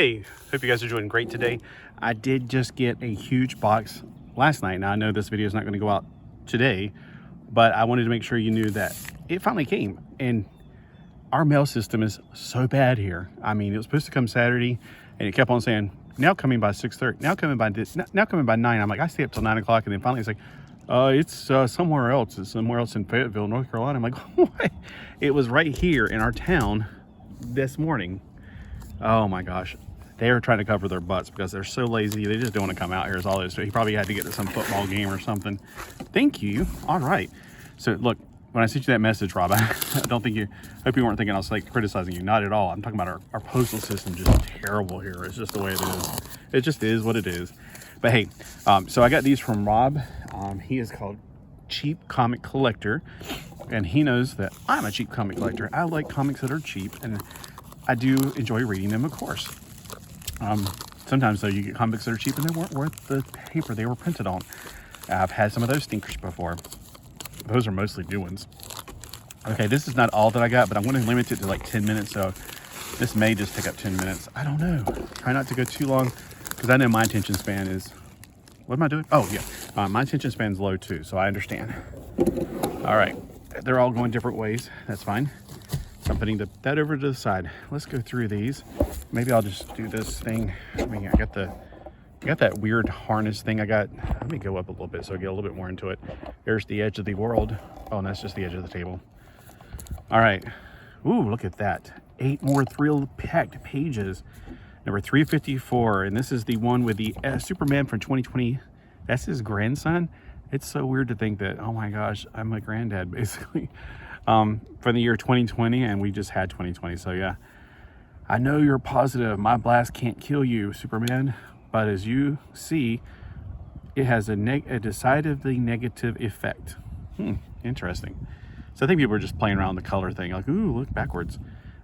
Hey, hope you guys are doing great today. I did just get a huge box last night. Now I know this video is not going to go out today, but I wanted to make sure you knew that it finally came. And our mail system is so bad here. I mean, it was supposed to come Saturday, and it kept on saying, now coming by 6:30, now coming by this, now coming by 9. I'm like, I stay up till 9 o'clock, and then finally it's like, it's somewhere else. It's somewhere else in Fayetteville, North Carolina. I'm like, what? It was right here in our town this morning. Oh my gosh. They are trying to cover their butts because they're so lazy. They just don't want to come out here is all it is. So he probably had to get to some football game or something. Thank you. All right. So look, when I sent you that message, Rob, I hope you weren't thinking I was like criticizing you. Not at all. I'm talking about our postal system just terrible here. It's just the way it is. It just is what it is. But hey, so I got these from Rob. He is called Cheap Comic Collector, and he knows that I'm a cheap comic collector. I like comics that are cheap, and I do enjoy reading them, of course. Sometimes though you get comics that are cheap and they weren't worth the paper they were printed on. I've had some of those stinkers before. Those are mostly new ones. Okay, this is not all that I got, but I'm going to limit it to like 10 minutes. So this may just take up 10 minutes. I don't know. Try not to go too long because I know my attention span is, what am I doing? Oh yeah, my attention span is low too. So I understand. All right. They're all going different ways. That's fine. I'm putting that over to the side. Let's go through these. Maybe I'll just do this thing. I mean, I got that weird harness thing. Let me go up a little bit so I get a little bit more into it. There's the edge of the world. Oh, and that's just the edge of the table. All right. Ooh, look at that. 8 more thrill-packed pages. Number 354. And this is the one with the Superman from 2020. That's his grandson. It's so weird to think that, oh my gosh, I'm a granddad, basically. For the year 2020, and we just had 2020. So yeah, I know you're positive my blast can't kill you, Superman, but as you see, it has a decidedly negative effect. Interesting. So I think people are just playing around with the color thing, like, ooh, look backwards.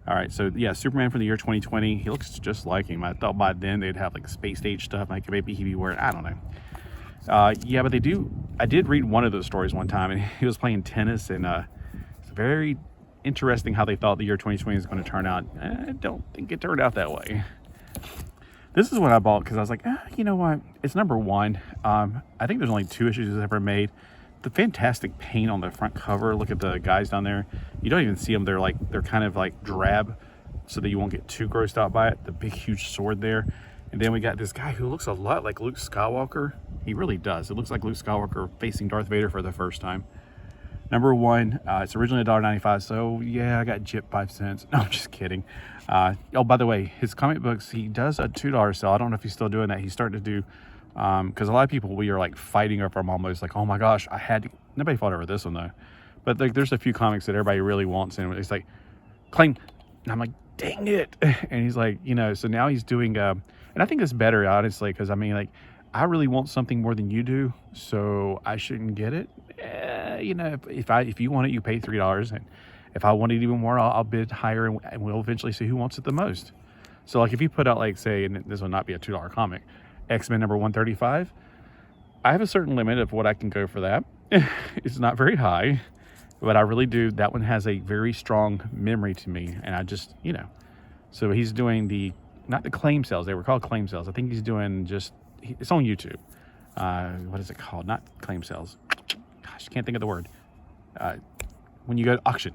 All right, so yeah, Superman for the year 2020. He looks just like him. I thought by then they'd have like space age stuff, like maybe he'd be wearing, I don't know. Yeah, but I did read one of those stories one time, and he was playing tennis, and it's very interesting how they thought the year 2020 is going to turn out. I don't think it turned out that way. This is what I bought because I was like, you know what? It's number 1. I think there's only 2 issues it's ever made. The fantastic paint on the front cover. Look at the guys down there. You don't even see them. They're kind of like drab, so that you won't get too grossed out by it. The big, huge sword there. And then we got this guy who looks a lot like Luke Skywalker. He really does. It looks like Luke Skywalker facing Darth Vader for the first time. Number 1, it's originally $1.95, so yeah, I got gypped 5 cents. No, I'm just kidding. Oh, by the way, his comic books, he does a $2 sale. I don't know if he's still doing that. He's starting to do, because a lot of people, we are like fighting over them almost, like, oh my gosh, nobody fought over this one though. But like, there's a few comics that everybody really wants, and it's like, claim, and I'm like, dang it. And he's like, so now he's doing, and I think it's better, honestly, because I mean, like, I really want something more than you do, so I shouldn't get it. If you want it, you pay $3, and if I want it even more, I'll bid higher, and we'll eventually see who wants it the most. So like if you put out, like, say, and this will not be a $2 comic, X-Men number 135, I have a certain limit of what I can go for that. It's not very high, but I really do. That one has a very strong memory to me, and I just, so he's doing not the claim sales. They were called claim sales. I think he's doing it's on YouTube. What is it called? Not claim sales. Gosh, can't think of the word. When you go to auction.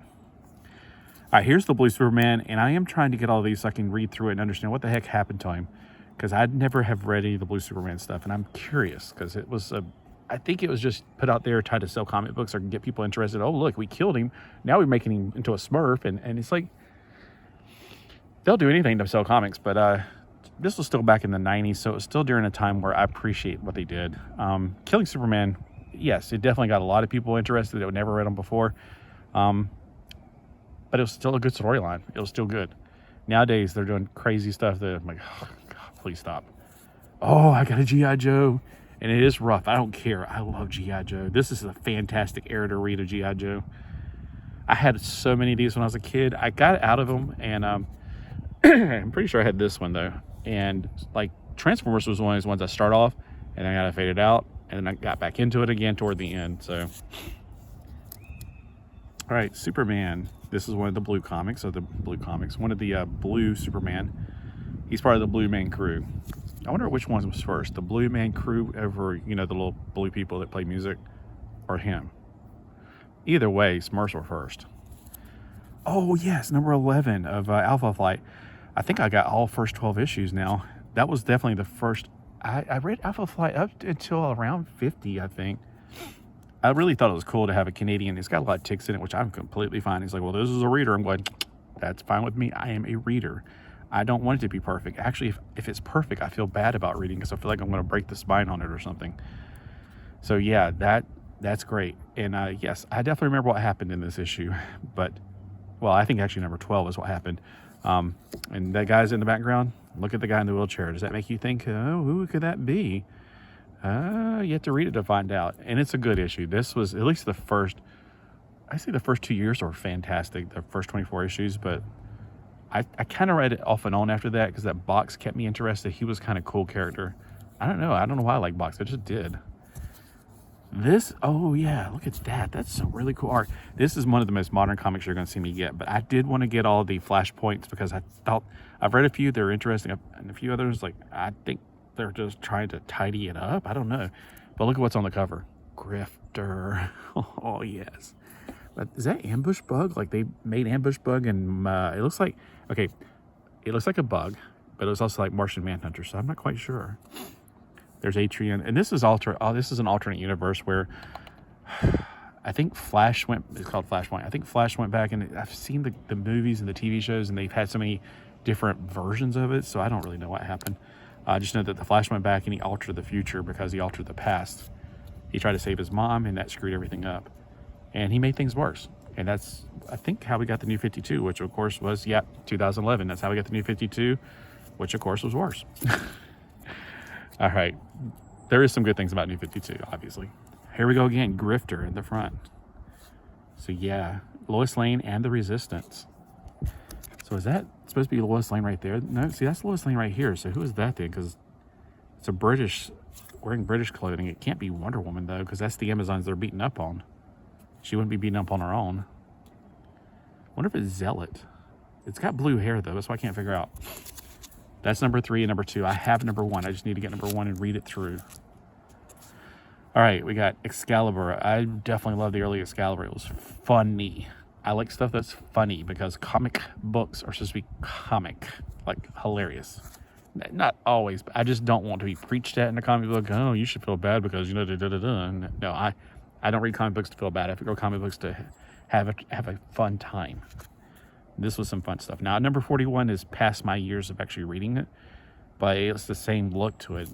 All right, here's the Blue Superman, and I am trying to get all these so I can read through it and understand what the heck happened to him, because I'd never have read any of the Blue Superman stuff, and I'm curious because I think it was just put out there trying to sell comic books or get people interested. Oh, look, we killed him. Now we're making him into a Smurf, and it's like they'll do anything to sell comics, but this was still back in the 90s, so it was still during a time where I appreciate what they did. Killing Superman, yes, it definitely got a lot of people interested that would never read them before. But it was still a good storyline. It was still good. Nowadays, they're doing crazy stuff that I'm like, oh, God, please stop. Oh, I got a G.I. Joe. And it is rough. I don't care. I love G.I. Joe. This is a fantastic era to read of G.I. Joe. I had so many of these when I was a kid. I got out of them, and I'm pretty sure I had this one, though. And, like, Transformers was one of those ones I start off, and I got to fade it out, and then I got back into it again toward the end, so. All right, Superman. This is one of the blue comics, one of the blue Superman. He's part of the Blue Man Crew. I wonder which one was first, the Blue Man Crew over, you know, the little blue people that play music, or him. Either way, Smurfs were first. Oh yes, number 11 of Alpha Flight. I think I got all first 12 issues now. That was definitely the first. I read Alpha Flight up until around 50, I think. I really thought it was cool to have a Canadian. It's got a lot of ticks in it, which I'm completely fine. He's like, well, this is a reader. I'm going, that's fine with me. I am a reader. I don't want it to be perfect. Actually, if it's perfect, I feel bad about reading because I feel like I'm going to break the spine on it or something. So yeah, that's great. And yes, I definitely remember what happened in this issue. But, well, I think actually number 12 is what happened. And that guy's in the background. Look at the guy in the wheelchair. Does that make you think, oh, who could that be? You have to read it to find out. And it's a good issue. This was at least the first, I say the first 2 years were fantastic, the first 24 issues, but I kind of read it off and on after that because that Box kept me interested. He was kind of cool character. I don't know why I like Box. I just did. This, oh yeah, look at that. That's some really cool art. This is one of the most modern comics you're going to see me get, but I did want to get all the flashpoints because I thought, I've read a few, they're interesting, and a few others, like, I think they're just trying to tidy it up. I don't know. But look at what's on the cover. Grifter. Oh, yes. But is that Ambush Bug? Like, they made Ambush Bug, and it looks like, okay, it looks like a bug, but it was also like Martian Manhunter, so I'm not quite sure. There's Atrian, and this is this is an alternate universe where I think Flash it's called Flashpoint. I think Flash went back, and I've seen the movies and the TV shows, and they've had so many different versions of it, so I don't really know what happened. I just know that the Flash went back and he altered the future because he altered the past. He tried to save his mom, and that screwed everything up. And he made things worse. And that's, I think, how we got the New 52, which of course was, 2011. That's how we got the New 52, which of course was worse. All right. There is some good things about New 52, obviously. Here we go again, Grifter in the front. So yeah, Lois Lane and the Resistance. So is that supposed to be Lois Lane right there? No, see, that's Lois Lane right here. So who is that then? Because it's a British, wearing British clothing. It can't be Wonder Woman though, because that's the Amazons they're beating up on. She wouldn't be beaten up on her own. Wonder if it's Zealot. It's got blue hair though, that's why I can't figure out. That's number 3 and number 2. I have number 1. I just need to get number 1 and read it through. All right, we got Excalibur. I definitely love the early Excalibur. It was funny. I like stuff that's funny because comic books are supposed to be comic, like hilarious. Not always, but I just don't want to be preached at in a comic book. Oh, you should feel bad because, you know, da-da-da-da. No, I don't read comic books to feel bad. I read comic books to have a fun time. This was some fun stuff. Now, number 41 is past my years of actually reading it, but it's the same look to it.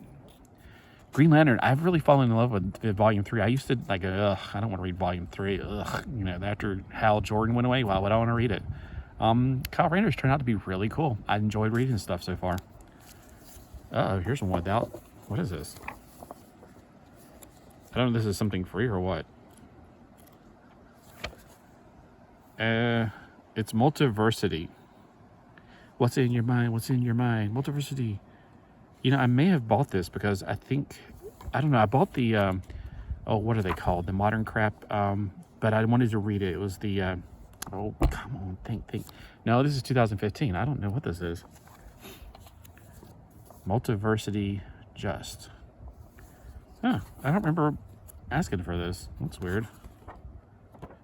Green Lantern, I've really fallen in love with Volume 3. I used to, like, I don't want to read Volume 3. Ugh, you know, after Hal Jordan went away, why would I want to read it? Kyle Rayner's turned out to be really cool. I enjoyed reading stuff so far. Uh-oh, here's one without. What is this? I don't know if this is something free or what. It's Multiversity. What's in your mind? What's in your mind? Multiversity. You know, I may have bought this because I don't know, I bought the, what are they called? The modern crap, but I wanted to read it. It was the, oh, come on, think. No, this is 2015. I don't know what this is. Multiversity Just. Huh, I don't remember asking for this. That's weird.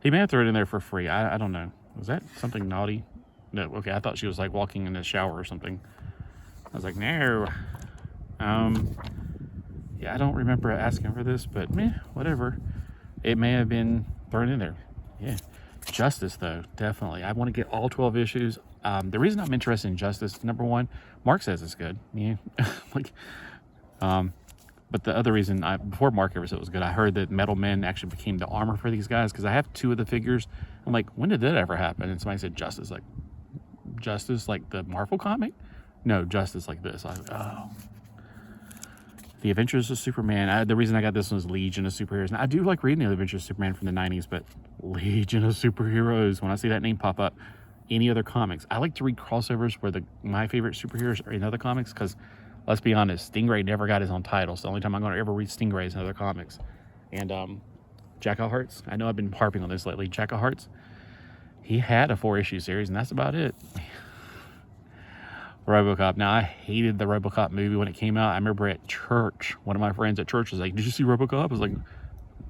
He may have thrown it in there for free. I don't know. Was that something naughty? No, okay, I thought she was like walking in the shower or something. I was like, no. Yeah, I don't remember asking for this, but meh, whatever. It may have been thrown in there. Yeah. Justice, though, definitely. I want to get all 12 issues. The reason I'm interested in Justice, number 1, Mark says it's good. Yeah. But the other reason, before Mark ever said it was good, I heard that Metal Men actually became the armor for these guys because I have 2 of the figures. I'm like, when did that ever happen? And somebody said Justice, like the Marvel comic? No, Justice like this. I was like, oh. The Adventures of Superman. The reason I got this one was Legion of Superheroes. Now, I do like reading The Adventures of Superman from the 90s, but Legion of Superheroes, when I see that name pop up, any other comics. I like to read crossovers where my favorite superheroes are in other comics because, let's be honest, Stingray never got his own title. So the only time I'm going to ever read Stingray is in other comics. And Jack of Hearts, I know I've been harping on this lately. Jack of Hearts, he had a 4-issue series, and that's about it. RoboCop. Now, I hated the RoboCop movie when it came out. I remember at church, one of my friends at church was like, "Did you see RoboCop?" I was like,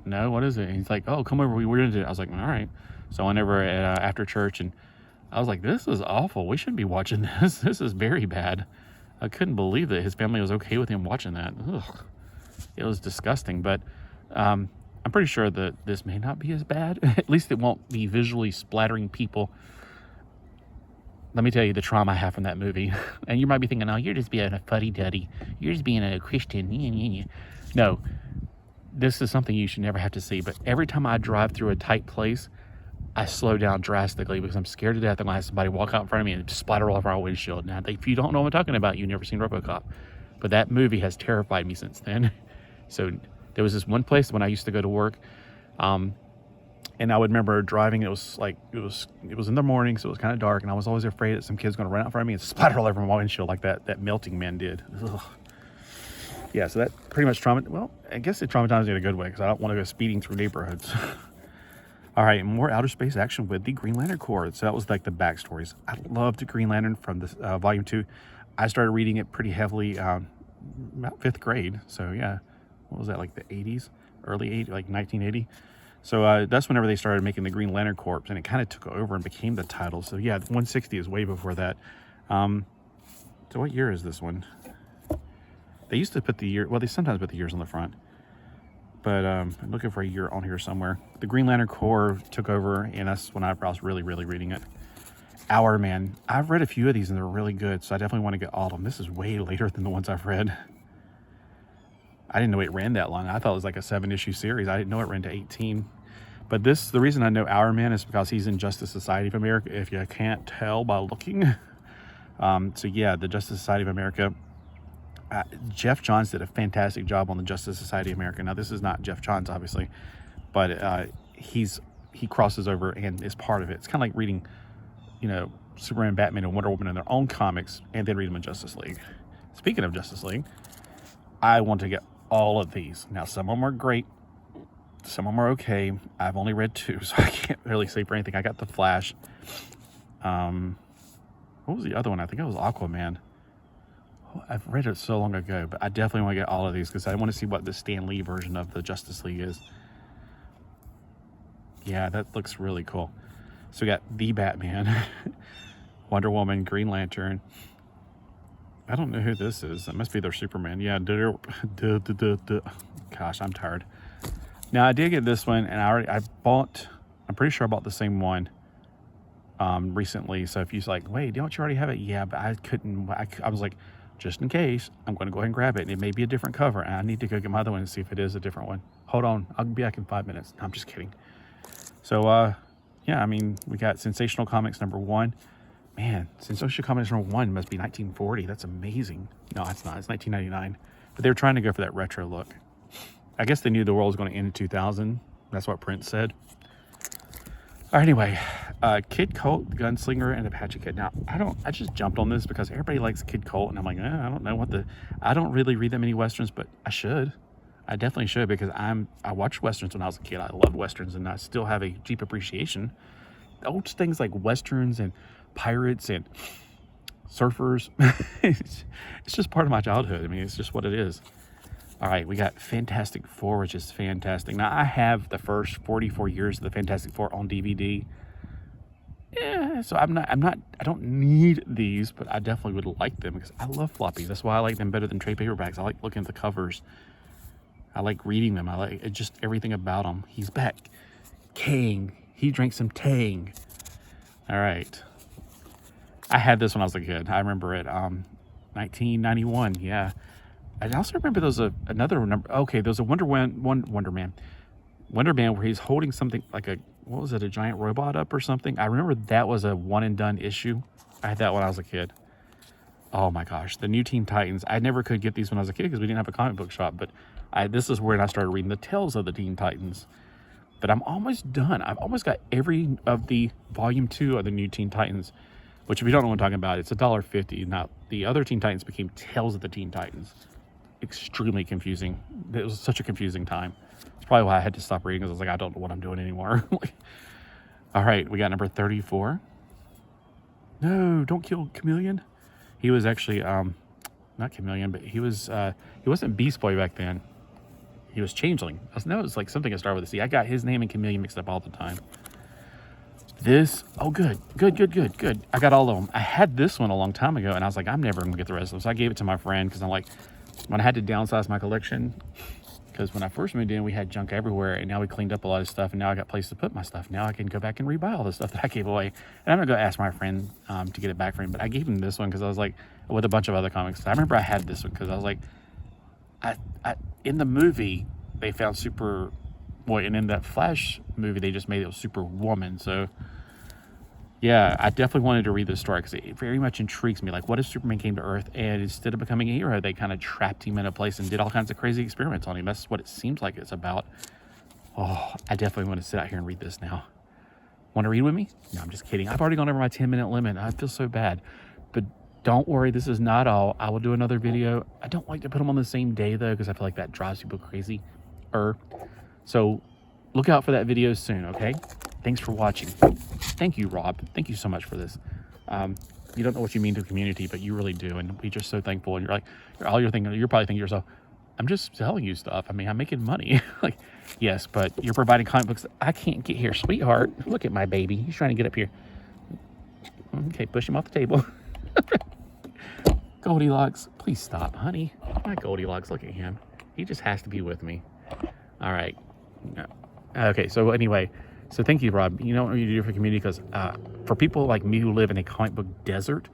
"No, what is it?" And he's like, "Oh, come over. We're into it." I was like, "All right." So I went over after church, and I was like, "This is awful. We shouldn't be watching this. This is very bad." I couldn't believe that his family was okay with him watching that. Ugh. It was disgusting, but I'm pretty sure that this may not be as bad. At least it won't be visually splattering people. Let me tell you the trauma I have from that movie. And you might be thinking, "Oh, you're just being a fuddy-duddy. You're just being a Christian." No, this is something you should never have to see. But every time I drive through a tight place, I slow down drastically because I'm scared to death I'm going to have somebody walk out in front of me and splatter all over our windshield. Now, if you don't know what I'm talking about, you've never seen RoboCop. But that movie has terrified me since then. So there was this one place when I used to go to work, and I would remember driving. It was in the morning, so it was kind of dark, and I was always afraid that some kid's going to run out in front of me and splatter all over my windshield like that Melting Man did. Ugh. Yeah, so that pretty much well, I guess it traumatized me in a good way because I don't want to go speeding through neighborhoods. All right, more outer space action with the Green Lantern Corps. So that was like the backstories. I loved Green Lantern from this volume 2. I started reading it pretty heavily about 5th grade. So yeah, what was that, like the 80s, early 80s, like 1980. So that's whenever they started making the Green Lantern Corps, and it kind of took over and became the title. So yeah, 160 is way before that. So what year is this one? They used to put the year, well, they sometimes put the years on the front, but I'm looking for a year on here somewhere. The Green Lantern Corps took over, and that's when I was really reading it. Hour Man. I've read a few of these, and they're really good, so I definitely want to get all of them. This is way later than the ones I've read. I didn't know it ran that long. I thought it was like a 7-issue series. I didn't know it ran to 18. But the reason I know Hour Man is because he's in Justice Society of America, if you can't tell by looking. So yeah, the Justice Society of America. Jeff Johns did a fantastic job on the Justice Society of America. Now, this is not Jeff Johns, obviously, but he crosses over and is part of it. It's kind of like reading, Superman, Batman, and Wonder Woman in their own comics, and then read them in Justice League. Speaking of Justice League, I want to get all of these. Now, some of them are great. Some of them are okay. I've only read 2, so I can't really say for anything. I got The Flash. What was the other one? I think it was Aquaman. I've read it so long ago, but I definitely want to get all of these because I want to see what the Stan Lee version of the Justice League is. Yeah, that looks really cool. So we got the Batman, Wonder Woman, Green Lantern. I don't know who this is. That must be their Superman. Yeah. Gosh, I'm tired. Now, I did get this one, and I'm pretty sure I bought the same one recently. So if you're like, "Wait, don't you already have it?" Yeah, but I couldn't. I was like, just in case, I'm going to go ahead and grab it. And it may be a different cover, and I need to go get my other one and see if it is a different one. Hold on. I'll be back in 5 minutes. No, I'm just kidding. So, yeah, I mean, we got Sensational Comics #1. Man, Sensational Comics #1 must be 1940. That's amazing. No, it's not. It's 1999. But they were trying to go for that retro look. I guess they knew the world was going to end in 2000. That's what Prince said. All right, anyway, Kid Colt, the Gunslinger, and Apache Kid. Now, I just jumped on this because everybody likes Kid Colt, and I'm like, I don't know I don't really read that many Westerns, but I should. I definitely should because I watched Westerns when I was a kid. I loved Westerns, and I still have a deep appreciation. Old things like Westerns and pirates and surfers. It's just part of my childhood. I mean, it's just what it is. All right, we got Fantastic Four, which is fantastic. Now, I have the first 44 years of the Fantastic Four on DVD. Yeah, so I don't need these, but I definitely would like them because I love floppies. That's why I like them better than trade paperbacks. I like looking at the covers. I like reading them. I like just everything about them. He's back. Kang. He drank some Tang. All right. I had this when I was a kid. I remember it. 1991. Yeah. I also remember there was another number. Okay, there was a Wonder Man where he's holding something like a giant robot up or something. I remember that was a one and done issue. I had that when I was a kid. Oh my gosh, the New Teen Titans. I never could get these when I was a kid because we didn't have a comic book shop. But this is where I started reading the Tales of the Teen Titans. But I'm almost done. I've almost got every of the volume 2 of the New Teen Titans. Which, if you don't know what I'm talking about, it's $1.50. Now, the other Teen Titans became Tales of the Teen Titans. Extremely confusing. It was such a confusing time. It's probably why I had to stop reading because I was like, I don't know what I'm doing anymore. All right, we got number 34. No, don't kill Chameleon. He was actually not chameleon, but he wasn't Beast Boy back then. He was Changeling. I know it was like something that started with a C. I got his name and chameleon mixed up all the time. This, oh good. I got all of them. I had this one a long time ago, and I was like, I'm never gonna get the rest of them. So I gave it to my friend because I'm like, when I had to downsize my collection, because when I first moved in, we had junk everywhere, and now we cleaned up a lot of stuff, and now I got places to put my stuff. Now I can go back and rebuy all the stuff that I gave away. And I'm gonna go ask my friend to get it back for him, but I gave him this one because I was like, with a bunch of other comics. I remember I had this one because I was like, I in the movie, they found Superboy, and in that Flash movie, they just made it Superwoman. So yeah, I definitely wanted to read this story because it very much intrigues me. Like, what if Superman came to Earth and instead of becoming a hero, they kind of trapped him in a place and did all kinds of crazy experiments on him? That's what it seems like it's about. Oh, I definitely want to sit out here and read this now. Want to read with me? No, I'm just kidding. I've already gone over my 10-minute limit. I feel so bad. But don't worry, this is not all. I will do another video. I don't like to put them on the same day, though, because I feel like that drives people crazy. So look out for that video soon, okay? Thanks for watching. Thank you, Rob. Thank you so much for this. You don't know what you mean to the community, but you really do, and we're just so thankful. And you're like, you're probably thinking to yourself, I'm just selling you stuff. I mean, I'm making money. Like, yes, but you're providing comic books that I can't get here. Sweetheart, look at my baby. He's trying to get up here. Okay, push him off the table. Goldilocks, please stop, honey. My Goldilocks, look at him. He just has to be with me. All right. Okay, so anyway, so thank you, Rob. You know what you do for community, because for people like me who live in a comic book desert,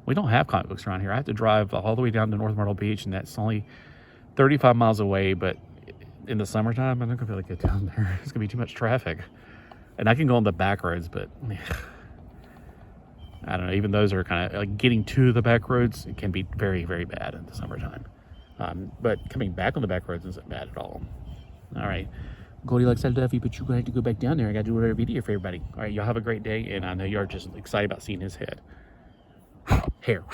we don't have comic books around here. I have to drive all the way down to North Myrtle Beach, and that's only 35 miles away, but in the summertime, I'm not gonna be able to get down there. It's gonna be too much traffic. And I can go on the back roads, but I don't know, even those are kind of like getting to the back roads, it can be very, very bad in the summertime. But coming back on the back roads isn't bad at all. All right. Goldilocks, I love you, but you're going to have to go back down there. I got to do another video for everybody. All right, y'all have a great day, and I know you're just excited about seeing his head. Hair.